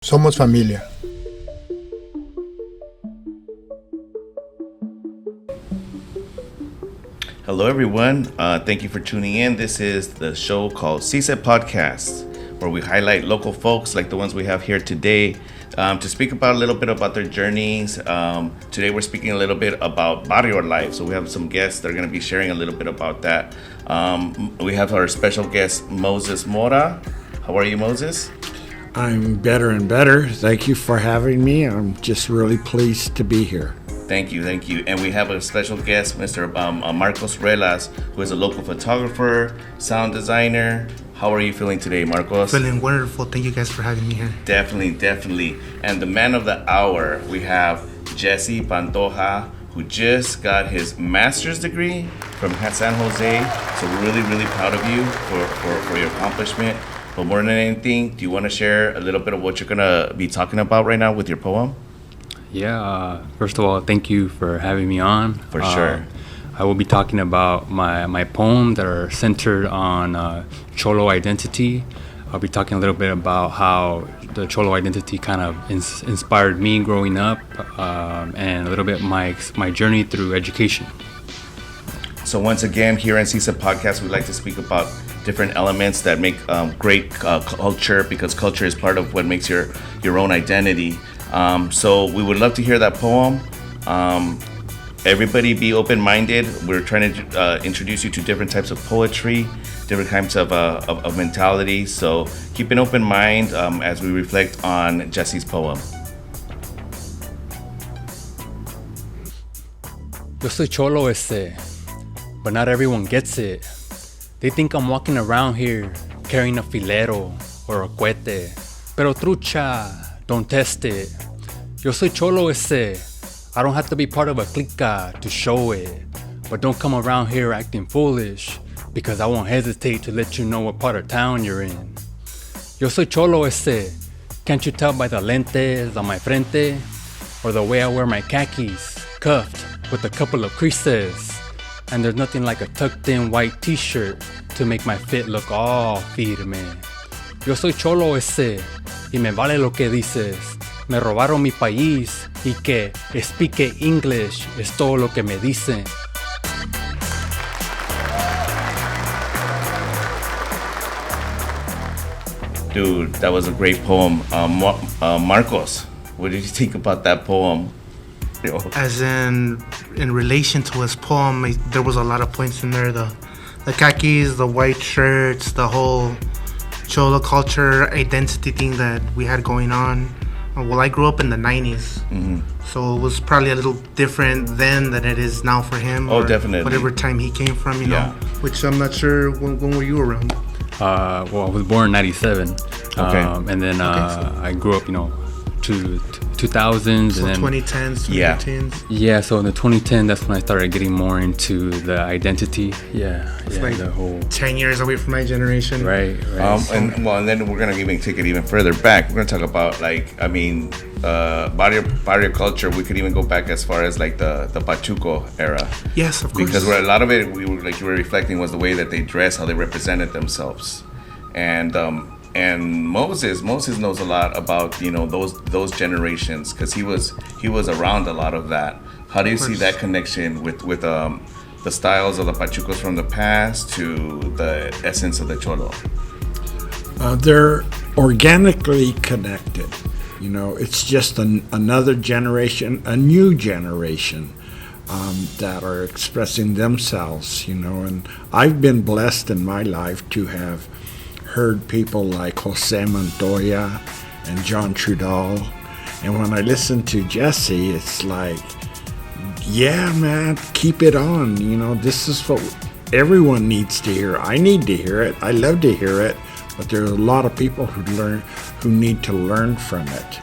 Somos familia. Hello, everyone. Thank you for tuning in. This is the show called SiSePodcast, where we highlight local folks like the ones we have here today to speak about a little bit about their journeys. Today, we're speaking a little bit about Barrio life. So we have some guests that are going to be sharing a little bit about that. We have our special guest, Moses Mora. How are you, Moses? I'm better and better. Thank you for having me. I'm just really pleased to be here. Thank you. And we have a special guest, Mr. Marcos Relas, who is a local photographer, sound designer. How are you feeling today, Marcos? Feeling wonderful. Thank you guys for having me here. Definitely. And the man of the hour, we have Jesse Pantoja, who just got his master's degree from San Jose. So we're really proud of you for your accomplishment. But more than anything, do you want to share a little bit of what you're going to be talking about right now with your poem? Yeah, first of all, thank you for having me on. For sure. I will be talking about my poems that are centered on Cholo identity. I'll be talking a little bit about how the Cholo identity kind of inspired me growing up, and a little bit my journey through education. So once again, here on SiSePodcast, we like to speak about different elements that make great culture, because culture is part of what makes your own identity. So we would love to hear that poem. Everybody be open-minded. We're trying to introduce you to different types of poetry, different types of mentality. So keep an open mind as we reflect on Jesse's poem. Yo soy cholo but not everyone gets it. They think I'm walking around here carrying a filero or a cohete. Pero trucha, don't test it. Yo soy cholo I don't have to be part of a clica to show it. But don't come around here acting foolish, because I won't hesitate to let you know what part of town you're in. Yo soy cholo can't you tell by the lentes on my frente? Or the way I wear my khakis, cuffed with a couple of creases. And there's nothing like a tucked in white t-shirt to make my fit look all firme. Yo soy cholo y me vale lo que dices. Me robaron mi país y que speak English es todo lo que me dicen. Dude, that was a great poem. Marcos, what did you think about that poem? As in relation to his poem, there was a lot of points in there. The khakis, the white shirts, the whole Cholo culture identity thing that we had going on. Well, I grew up in the 90s, so it was probably a little different then than it is now for him. Oh, definitely. Whatever time he came from, you know, which I'm not sure, when were you around? Well, I was born in 97. Okay. And then I grew up, to 2000s. So and then 2010s, 2015s. Yeah, so in the 2010, that's when I started getting more into the identity. It's like the whole 10 years away from my generation. Right. And then we're gonna even take it even further back. We're gonna talk about barrio culture. We could even go back as far as like the Pachuco era. Yes, of course. Because a lot of it, we were like you were reflecting, was the way that they dress, how they represented themselves, and Moses knows a lot about those generations, because he was around a lot of that. How do you see that connection with the styles of the Pachucos from the past to the essence of the Cholo? They're organically connected. It's just another generation, a new generation that are expressing themselves. And I've been blessed in my life to have heard people like Jose Montoya and John Trudell, and when I listen to Jesse, it's like, yeah, man, keep it on. This is what everyone needs to hear. I need to hear it. I love to hear it, but there are a lot of people who need to learn from it.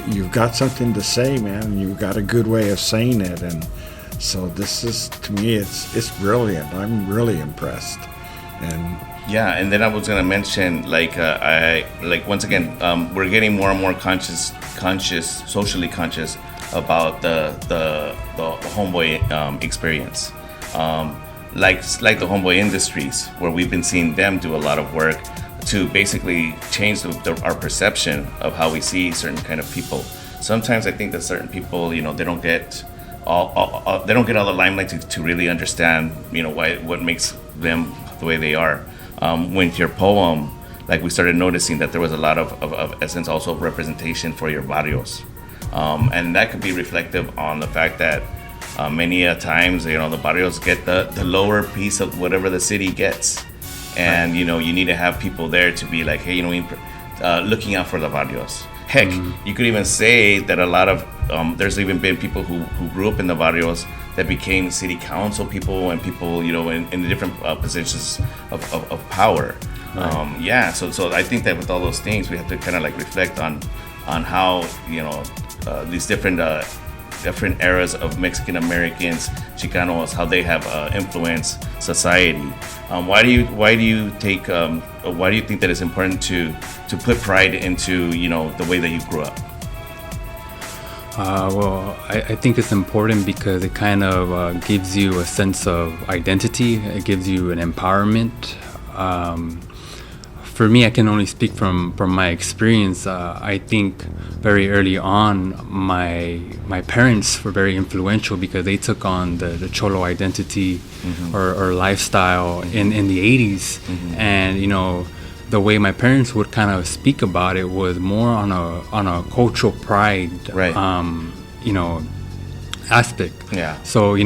You've got something to say, man. You've got a good way of saying it, and so this is, to me, it's brilliant. I'm really impressed. And then I was gonna mention, once again, we're getting more and more conscious, socially conscious about the homeboy experience, like the homeboy industries, where we've been seeing them do a lot of work to basically change our perception of how we see certain kind of people. Sometimes I think that certain people, they don't get all the limelight to really understand, what makes them the way they are. With your poem, like we started noticing that there was a lot of essence, also representation for your barrios, and that could be reflective on the fact that many a times, the barrios get the lower piece of whatever the city gets, and you need to have people there to be like, hey, looking out for the barrios. Heck, you could even say that a lot of there's even been people who grew up in the barrios that became city council people and people, in the different positions of power. Right. So I think that with all those things, we have to kind of like reflect on how these different eras of Mexican Americans, Chicanos, how they have influenced society. Why do you think that it's important to put pride into the way that you grew up? Well, I think it's important because it kind of gives you a sense of identity. It gives you an empowerment. For me, I can only speak from my experience. I think very early on, my parents were very influential because they took on the Cholo identity or lifestyle in the 80s. And, the way my parents would kind of speak about it was more on a cultural pride, right. Aspect. Yeah. So,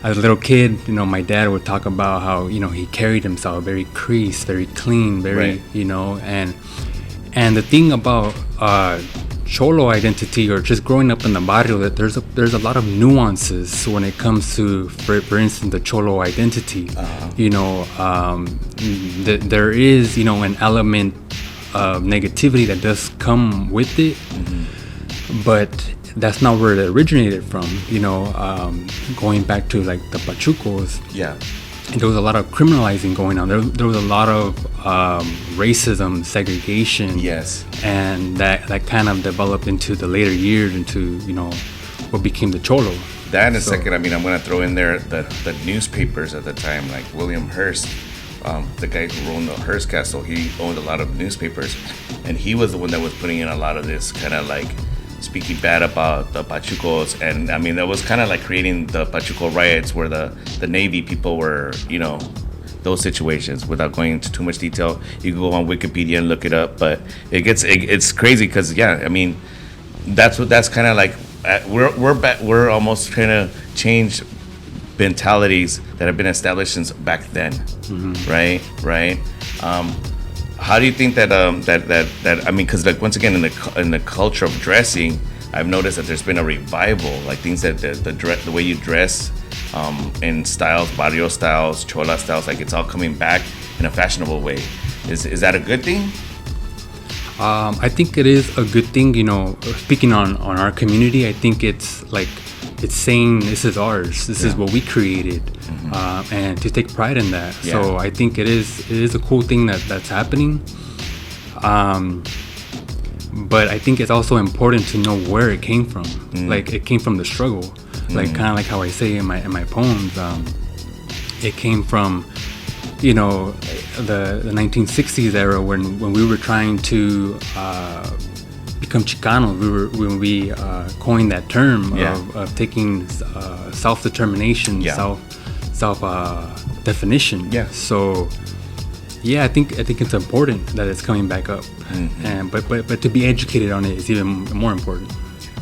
as a little kid, my dad would talk about how, he carried himself very creased, very clean, very, right. And the thing about Cholo identity or just growing up in the barrio, that there's a lot of nuances when it comes to, for instance, the Cholo identity. There is, an element of negativity that does come with it, but that's not where it originated from. Going back to like the Pachucos. Yeah. There was a lot of criminalizing going on. There was a lot of racism, segregation. Yes. And that kind of developed into the later years into, what became the Cholo. That in a second, I'm going to throw in there the newspapers at the time, like William Hearst, the guy who owned the Hearst Castle. He owned a lot of newspapers, and he was the one that was putting in a lot of this kind of like speaking bad about the Pachucos, and that was kind of like creating the Pachuco riots where the Navy people were, those situations. Without going into too much detail, you can go on Wikipedia and look it up, but it's crazy because that's kind of like we're almost trying to change mentalities that have been established since back then, right? How do you think that because like once again in the culture of dressing, I've noticed that there's been a revival, like things that the way you dress, in styles, barrio styles, chola styles, like it's all coming back in a fashionable way. Is that a good thing? I think it is a good thing. Speaking on our community, I think it's saying this is ours. This is what we created, and to take pride in that. Yeah. So I think it is a cool thing that's happening. But I think it's also important to know where it came from. Like it came from the struggle. Like kind of like how I say in my poems. It came from the 1960s era when we were trying to become Chicanos. When we coined that term of taking self-determination, self definition. Yeah. So I think it's important that it's coming back up, and but to be educated on it is even more important.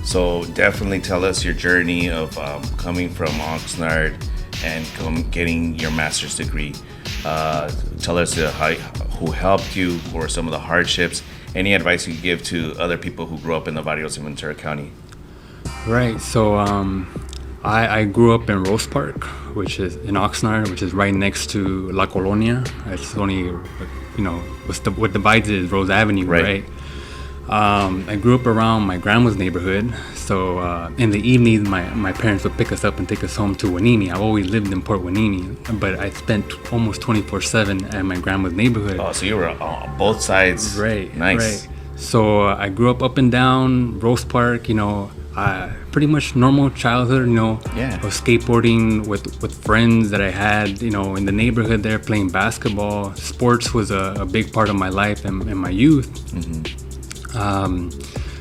So definitely tell us your journey of coming from Oxnard and getting your master's degree. Tell us who helped you, or some of the hardships. Any advice you could give to other people who grew up in the barrios in Ventura County? Right. So I grew up in Rose Park, which is in Oxnard, which is right next to La Colonia. It's only, what divides it is Rose Avenue, right? I grew up around my grandma's neighborhood. So in the evenings, my parents would pick us up and take us home to Hueneme. I've always lived in Port Hueneme, but I spent almost 24/7 at my grandma's neighborhood. Oh, so you were on both sides. Right. Nice. Right. So I grew up and down Rose Park. pretty much normal childhood, Yeah. of skateboarding with friends that I had, in the neighborhood there, playing basketball. Sports was a big part of my life and my youth.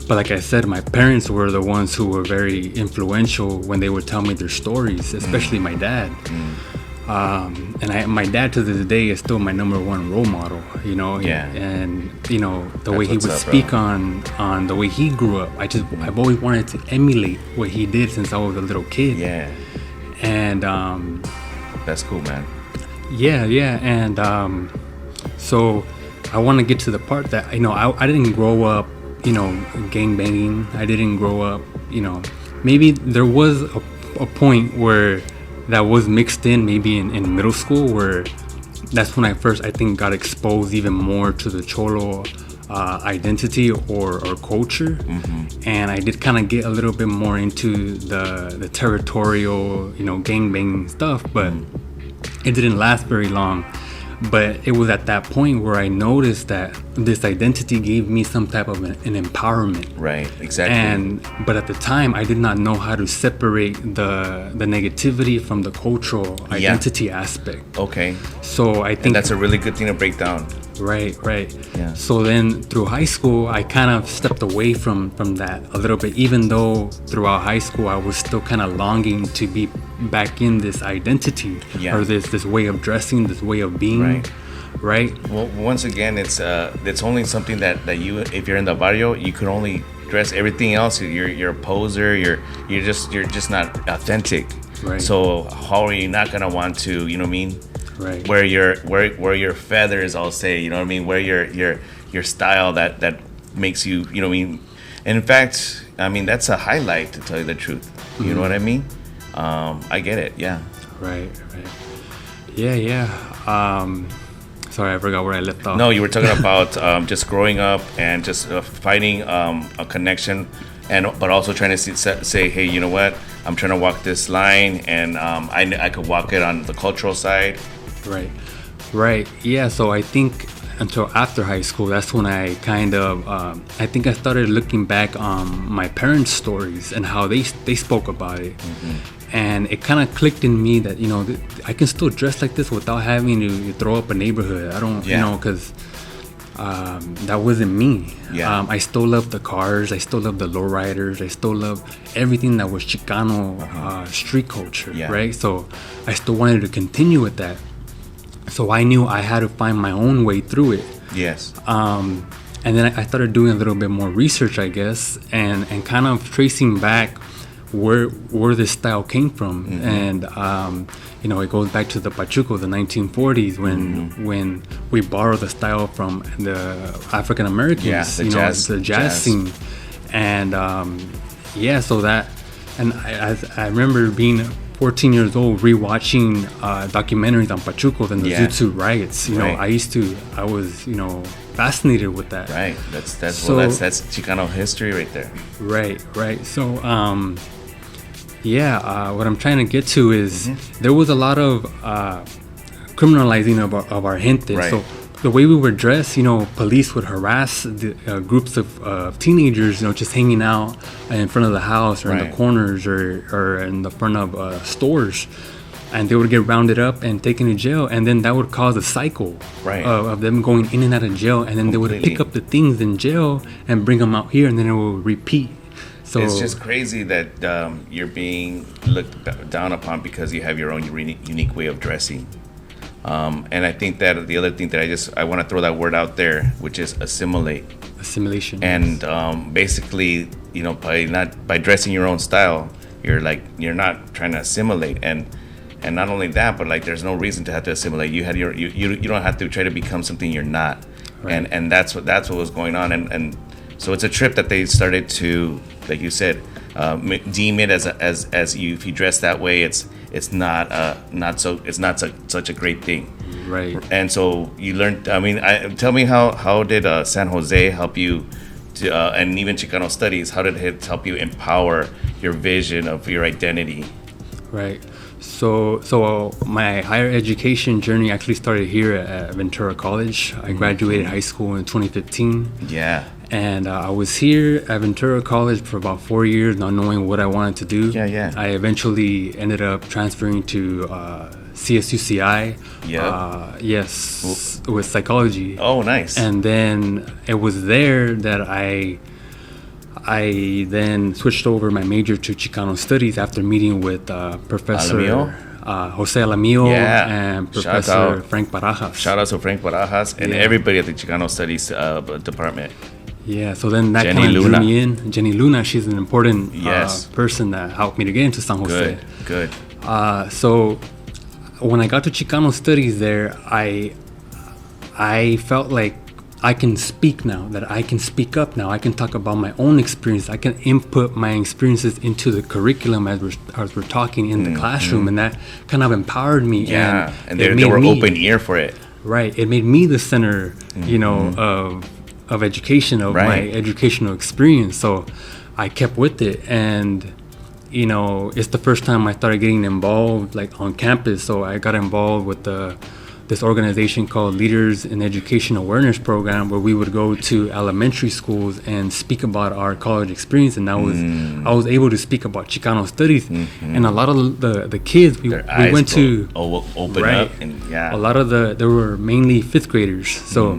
But like I said, my parents were the ones who were very influential when they would tell me their stories, especially my dad. And my dad to this day is still my number one role model, Yeah. And the way he what's would up, speak bro. on the way he grew up. I've always wanted to emulate what he did since I was a little kid. Yeah. And That's cool, man. yeah, and so I want to get to the part that I didn't grow up, gang banging. I didn't grow up, maybe there was a point where that was mixed in, maybe in middle school, where that's when I first, I think, got exposed even more to the Cholo identity or culture. And I did kind of get a little bit more into the territorial, gang banging stuff, but it didn't last very long. But it was at that point where I noticed that this identity gave me some type of an empowerment. Right, exactly. But at the time, I did not know how to separate the negativity from the cultural identity aspect. Okay. So I think And that's a really good thing to break down. Right. Yeah. So then through high school, I kind of stepped away from that a little bit, even though throughout high school, I was still kind of longing to be back in this identity or this way of dressing, this way of being. Right. Well, once again, it's only something that you, if you're in the barrio, you could only dress. Everything else, you're a poser. You're just not authentic. Right. So how are you not gonna want to, you know what I mean? Right. Wear your feathers, I'll say, you know what I mean? Wear your style that makes you, you know what I mean? And in fact, I mean, that's a highlight, to tell you the truth. You know what I mean? I get it. Yeah. Right. Yeah. Sorry, I forgot where I left off. No, you were talking about just growing up and just finding a connection, but also trying to say, hey, you know what? I'm trying to walk this line, and I could walk it on the cultural side. Right. Yeah. So I think until after high school, that's when I kind of, I think I started looking back on my parents' stories and how they spoke about it. And it kind of clicked in me that, I can still dress like this without having to throw up a neighborhood. I don't, because that wasn't me. Yeah. I still love the cars. I still love the lowriders. I still love everything that was Chicano street culture, right? So I still wanted to continue with that. So I knew I had to find my own way through it. Yes. And then I started doing a little bit more research, I guess, and kind of tracing back where this style came from. And it goes back to the Pachuco, the 1940s, when we borrowed the style from the African Americans, the jazz scene. And so that, and I remember being 14 years old, rewatching documentaries on Pachuco and the Zoot Suit riots. I was fascinated with that. Right. That's Chicano history right there. Right. So what I'm trying to get to is there was a lot of criminalizing of our gente. Right. So the way we were dressed, police would harass the, groups of teenagers, just hanging out in front of the house or in the corners or in the front of stores. And they would get rounded up and taken to jail. And then that would cause a cycle of them going in and out of jail. And then they would pick up the things in jail and bring them out here. And then it will repeat. So it's just crazy that you're being looked down upon because you have your own unique way of dressing. And I think that the other thing that I want to throw that word out there, which is assimilation. And basically, by dressing your own style, you're not trying to assimilate. And not only that, but there's no reason to have to assimilate. You don't have to try to become something you're not. Right. And that's what was going on. And so it's a trip that they started to, like you said, deem it as you, if you dress that way, it's not such a great thing. Right. And so you learned. I mean, tell me how did San Jose help you to, and even Chicano Studies, how did it help you empower your vision of your identity? Right. So my higher education journey actually started here at Ventura College. I graduated high school in 2015. Yeah. And I was here at Ventura College for about 4 years, not knowing what I wanted to do. Yeah. I eventually ended up transferring to CSUCI. Yeah. Yes, with psychology. Oh, nice. And then it was there that I then switched over my major to Chicano Studies after meeting with Professor Jose Alamillo and Professor Frank Barajas. Shout out to Frank Barajas and everybody at the Chicano Studies department. Yeah, so then that Jenny kind of drew Luna. me in. Jenny Luna, she's an important Yes. person that helped me to get into San Jose. Good. So when I got to Chicano Studies there, I felt like I can speak now, that I can speak up now. I can talk about my own experience. I can input my experiences into the curriculum as we're talking in the classroom, and that kind of empowered me. Yeah, and it they made were me, open ear for it. Right, it made me the center, you know, of education, of my educational experience. So I kept with it, and you know, it's the first time I started getting involved like on campus. So I got involved with this organization called Leaders in Education Awareness Program, where we would go to elementary schools and speak about our college experience. And I was able to speak about Chicano studies, and a lot of the kids we went to open up, and a lot of they were mainly fifth graders. So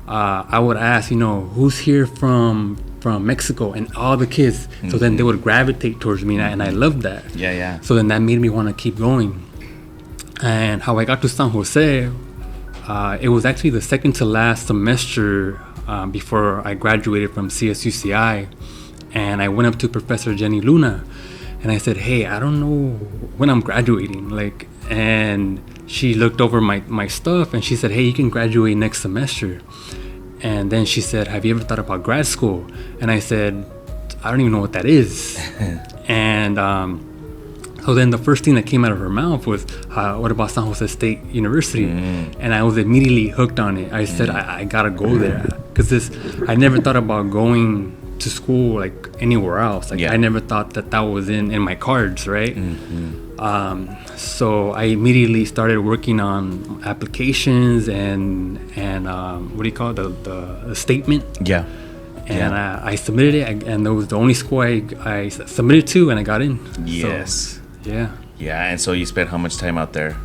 I would ask, you know, who's here from Mexico, and all the kids. So then they would gravitate towards me, and I loved that. Yeah. So then that made me want to keep going. And how I got to San Jose, it was actually the second to last semester before I graduated from CSUCI, and I went up to Professor Jenny Luna, and I said, "Hey, I don't know when I'm graduating." And she looked over my stuff, and she said, "Hey, you can graduate next semester." And then she said, "Have you ever thought about grad school?" And I said, "I don't even know what that is." And so then the first thing that came out of her mouth was, "What about San Jose State University?" And I was immediately hooked on it. I said, I gotta go there, because I never thought about going to school like anywhere else. I never thought that was in my cards, right? So I immediately started working on applications and what do you call it, the statement. And I submitted it, and that was the only school I submitted to, and I got in. Yes. So, and so you spent how much time out there?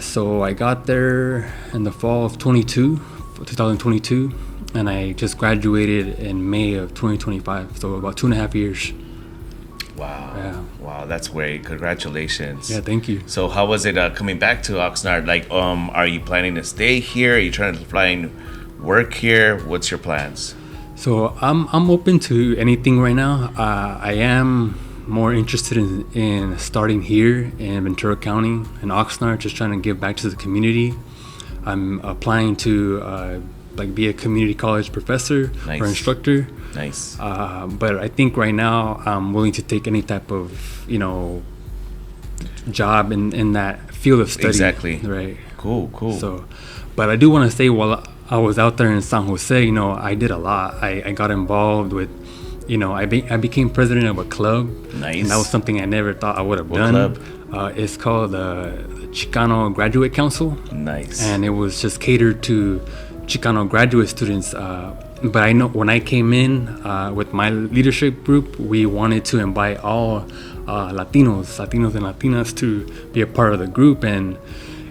So I got there in the fall of 2022, and I just graduated in May of 2025. So about 2.5 years. Wow. Yeah. Wow, that's great. Congratulations. Yeah, thank you. So how was it coming back to Oxnard? Are you planning to stay here? Are you trying to find work here? What's your plans? So I'm open to anything right now. I am more interested in starting here in Ventura County in Oxnard, just trying to give back to the community. I'm applying to be a community college professor or instructor. Nice. But I think right now I'm willing to take any type of, job in that field of study. Exactly. Right. Cool. So, but I do want to say, while I was out there in San Jose, I did a lot. I got involved with, I became president of a club. Nice. And that was something I never thought I would have done. Club? It's called the Chicano Graduate Council. Nice. And it was just catered to Chicano graduate students. But I know when I came in with my leadership group, we wanted to invite all Latinos and Latinas to be a part of the group. And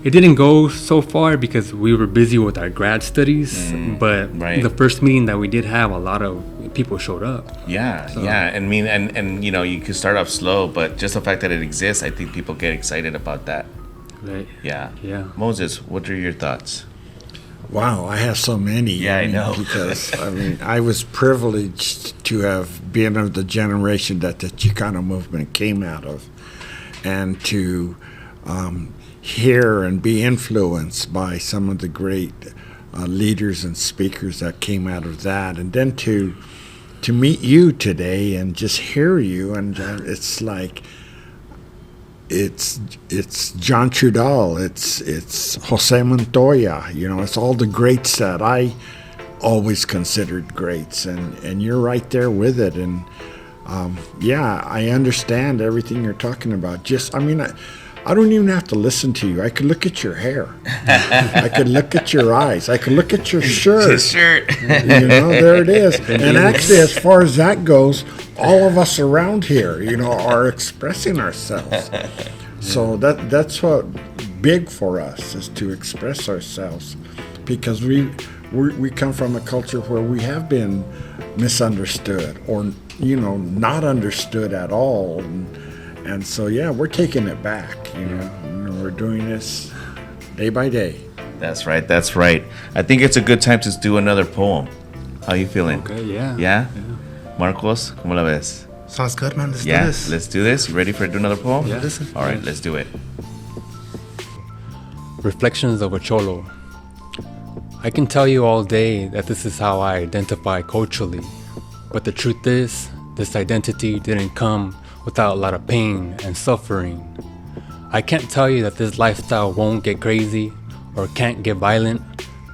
it didn't go so far because we were busy with our grad studies. But the first meeting that we did have, a lot of people showed up. Yeah. And you can start off slow, but just the fact that it exists, I think people get excited about that. Right. Yeah. Moses, what are your thoughts? Wow, I have so many. Yeah, I know. Because, I was privileged to have been of the generation that the Chicano movement came out of, and to hear and be influenced by some of the great leaders and speakers that came out of that. And then to meet you today and just hear you, and it's like, it's John Trudell, it's Jose Montoya, it's all the greats that I always considered greats, and you're right there with it. And I understand everything you're talking about. I don't even have to listen to you. I could look at your hair. I could look at your eyes. I could look at your shirt. His shirt. There it is. And actually, as far as that goes, all of us around here, are expressing ourselves. So that's what big for us is to express ourselves, because we come from a culture where we have been misunderstood or not understood at all, and so we're taking it back. We're doing this day by day. That's right. I think it's a good time to do another poem. How you feeling? Okay, yeah. Yeah? Marcos, ¿cómo la ves? Sounds good, man. Let's do this. Let's do this. You ready for do another poem? Yeah. All right, let's do it. Reflections of a Cholo. I can tell you all day that this is how I identify culturally, but the truth is, this identity didn't come without a lot of pain and suffering. I can't tell you that this lifestyle won't get crazy or can't get violent,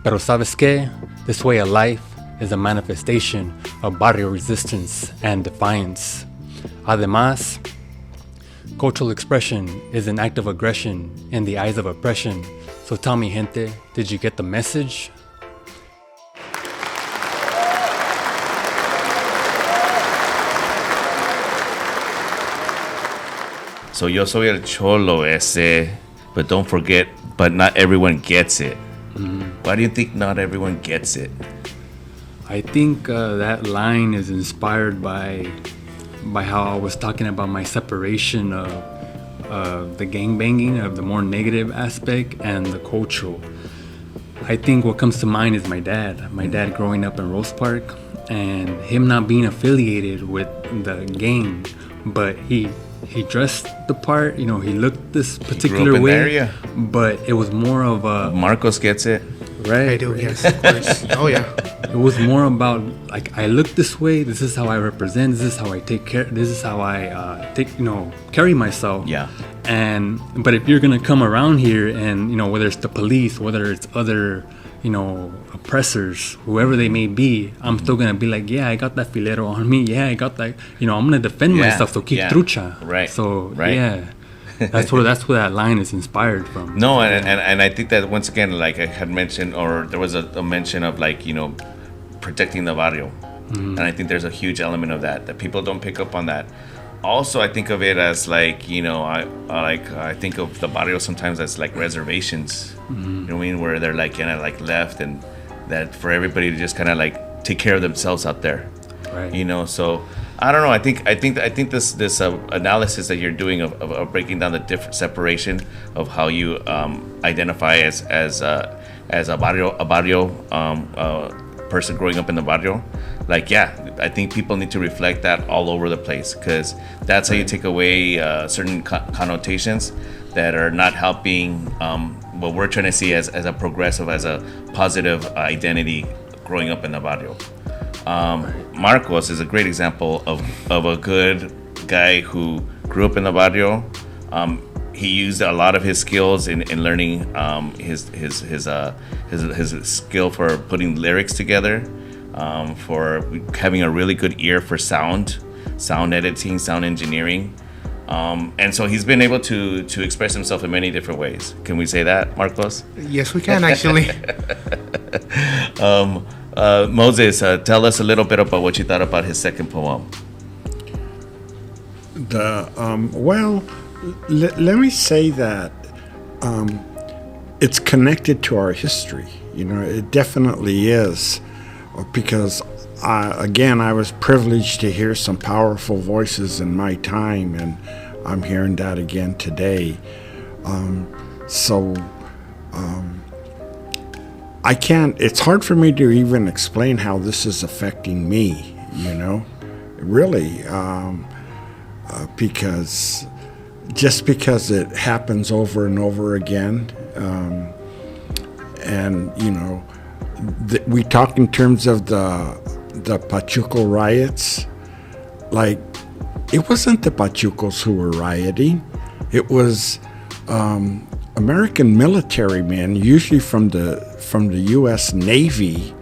pero sabes que? This way of life is a manifestation of barrio resistance and defiance. Además, cultural expression is an act of aggression in the eyes of oppression. So tell me, gente, did you get the message? So yo soy el cholo ese, but don't forget, but not everyone gets it. Why do you think not everyone gets it? I think that line is inspired by how I was talking about my separation of the gangbanging, of the more negative aspect, and the cultural. I think what comes to mind is my dad. My dad growing up in Rose Park, and him not being affiliated with the gang, but he dressed the part. He looked this particular way. There, yeah. But it was more of a Marcos gets it. Right? I do, yes, of course. Oh, yeah. It was more about, like, I look this way, this is how I represent, this is how I take care, this is how I carry myself. Yeah. But if you're gonna come around here and, whether it's the police, whether it's other, oppressors, whoever they may be, I'm still gonna be like, yeah, I got that filero on me, yeah, I got that, I'm gonna defend myself, so keep trucha. Right. So, right. Yeah. That's where that line is inspired from. No, and I think that once again, like I had mentioned, or there was a mention of protecting the barrio, and I think there's a huge element of that people don't pick up on that. Also, I think of it as I think of the barrio sometimes as like reservations. You know what I mean, where they're left, and that for everybody to just kind of take care of themselves out there. Right. So. I don't know. I think this analysis that you're doing of breaking down the different separation of how you identify as a barrio person growing up in the barrio, I think people need to reflect that all over the place, because that's how you take away certain connotations that are not helping what we're trying to see as a progressive, as a positive identity growing up in the barrio. Marcos is a great example of a good guy who grew up in the barrio. He used a lot of his skills in learning his skill for putting lyrics together, for having a really good ear for sound editing, sound engineering. And so he's been able to express himself in many different ways. Can we say that, Marcos? Yes, we can, actually. Moses, tell us a little bit about what you thought about his second poem. Let me say that it's connected to our history. It definitely is, because I was privileged to hear some powerful voices in my time, and I'm hearing that again today. It's hard for me to even explain how this is affecting me, really, because it happens over and over again, we talk in terms of the Pachuco riots. It wasn't the Pachucos who were rioting, it was American military men, usually from the U.S. Navy,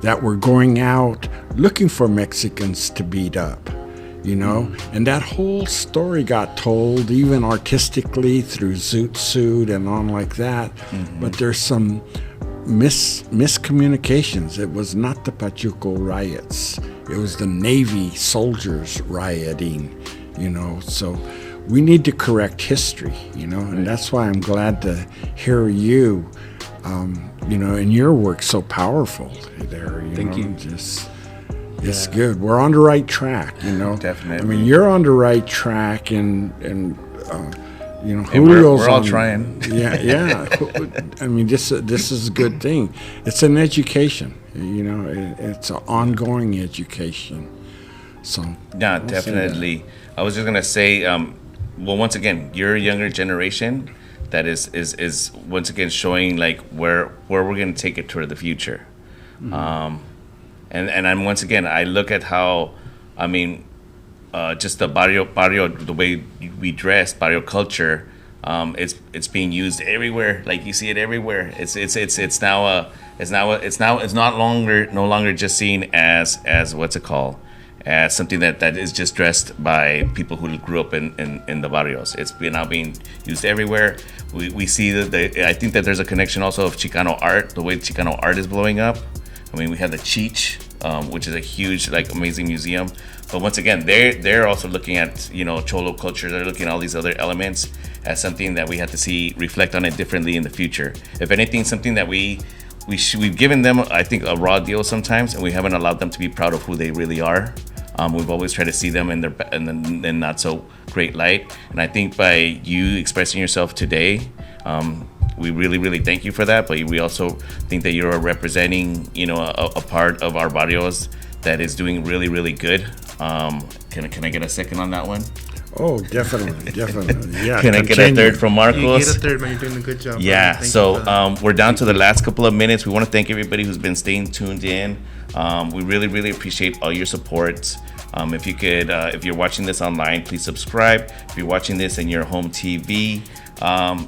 that were going out looking for Mexicans to beat up. you know, and that whole story got told even artistically through Zoot Suit and on like that. But there's some miscommunications. It was not the Pachuco riots. It was the Navy soldiers rioting, you know. So we need to correct history, you know, and that's why I'm glad to hear you, you know, and your work so powerful there. Thank you. It's good. We're on the right track, you know. Definitely. I mean, you're on the right track, and you know, And Julio's we're all on- trying. Yeah. I mean, this is a good thing. It's an education, you know. It's an ongoing education. So Yeah, I'll say that. definitely. I was just gonna say, well, once again, your younger generation that is once again showing like where we're gonna take it toward the future. And I'm once again, I look at how, I mean, just the barrio, the way we dress, barrio culture, it's being used everywhere. Like you see it everywhere. It's no longer just seen as what's it called, as something that is just dressed by people who grew up in the barrios. It's now being used everywhere. We see I think that there's a connection also of Chicano art, the way Chicano art is blowing up. I mean, we have the Cheech, which is a huge, like, amazing museum. But once again, they're also looking at, you know, Cholo culture. They're looking at all these other elements as something that we have to see, reflect on it differently in the future. If anything, something that we've given them, I think, a raw deal sometimes, and we haven't allowed them to be proud of who they really are. We've always tried to see them in their not so great light. And I think by you expressing yourself today, we really, really thank you for that. But we also think that you're representing, you know, a part of our barrios that is doing really, really good. Can I get a second on that one? Oh, definitely. Yeah. Can I get a third from You Marcos? get a third, man. You're doing a good job. Yeah, man. Thank you so for that. we're down to the last couple of minutes. We want to thank everybody who's been staying tuned in. We really, really appreciate all your support. If you could, if you're watching this online, please subscribe. If you're watching this in your home TV,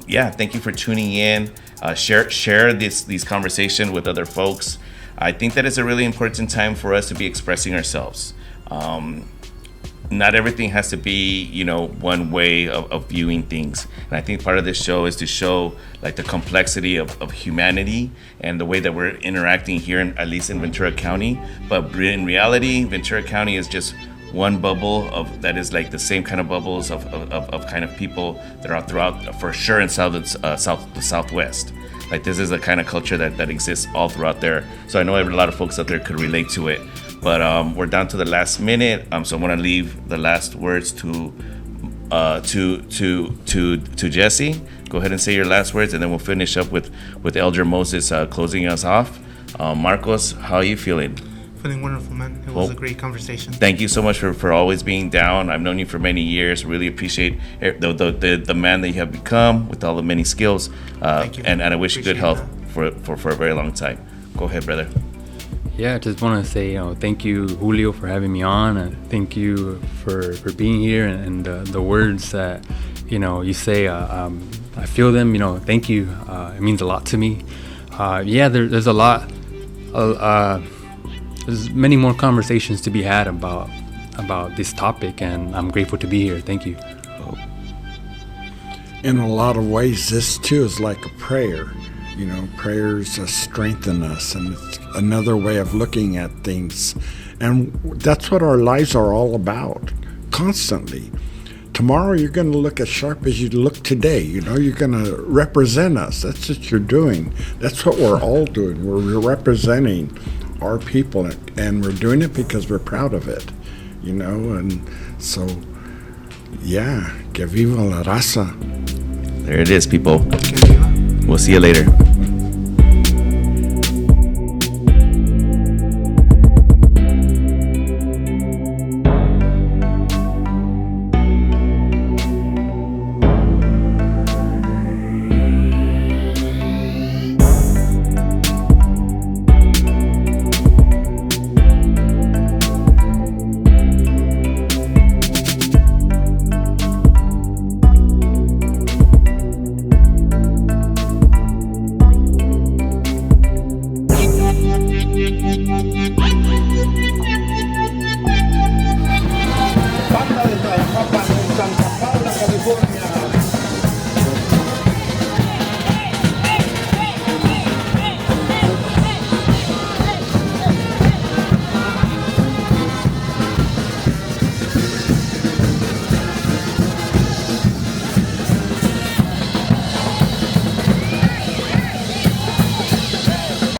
yeah, thank you for tuning in. Share these conversations with other folks. I think that it's a really important time for us to be expressing ourselves. Not everything has to be, you know, one way of viewing things. And I think part of this show is to show like the complexity of humanity and the way that we're interacting here, at least in Ventura County. But in reality, Ventura County is just one bubble that is like the same kind of bubbles of kind of people that are throughout, for sure, in the Southwest. Like this is the kind of culture that exists all throughout there. So I know a lot of folks out there could relate to it. But we're down to the last minute, so I'm gonna leave the last words to Jesse. Go ahead and say your last words, and then we'll finish up with Elder Moses closing us off. Marcos, how are you feeling? Feeling wonderful, man. It was a great conversation. Thank you so much for always being down. I've known you for many years. Really appreciate the man that you have become with all the many skills. Thank you. And I wish you good Appreciate health for a very long time. Go ahead, brother. Yeah, I just want to say, thank you, Julio, for having me on, and thank you for being here, and the words that, you say, I feel them, thank you. It means a lot to me. Yeah, there's a lot, there's many more conversations to be had about this topic, and I'm grateful to be here. Thank you. In a lot of ways, this too is like a prayer. Prayers strengthen us, and it's another way of looking at things. And that's what our lives are all about, constantly. Tomorrow you're going to look as sharp as you look today. You're going to represent us. That's what you're doing. That's what we're all doing. We're representing our people, and we're doing it because we're proud of it. And so, yeah, que viva la raza. There it is, people. We'll see you later.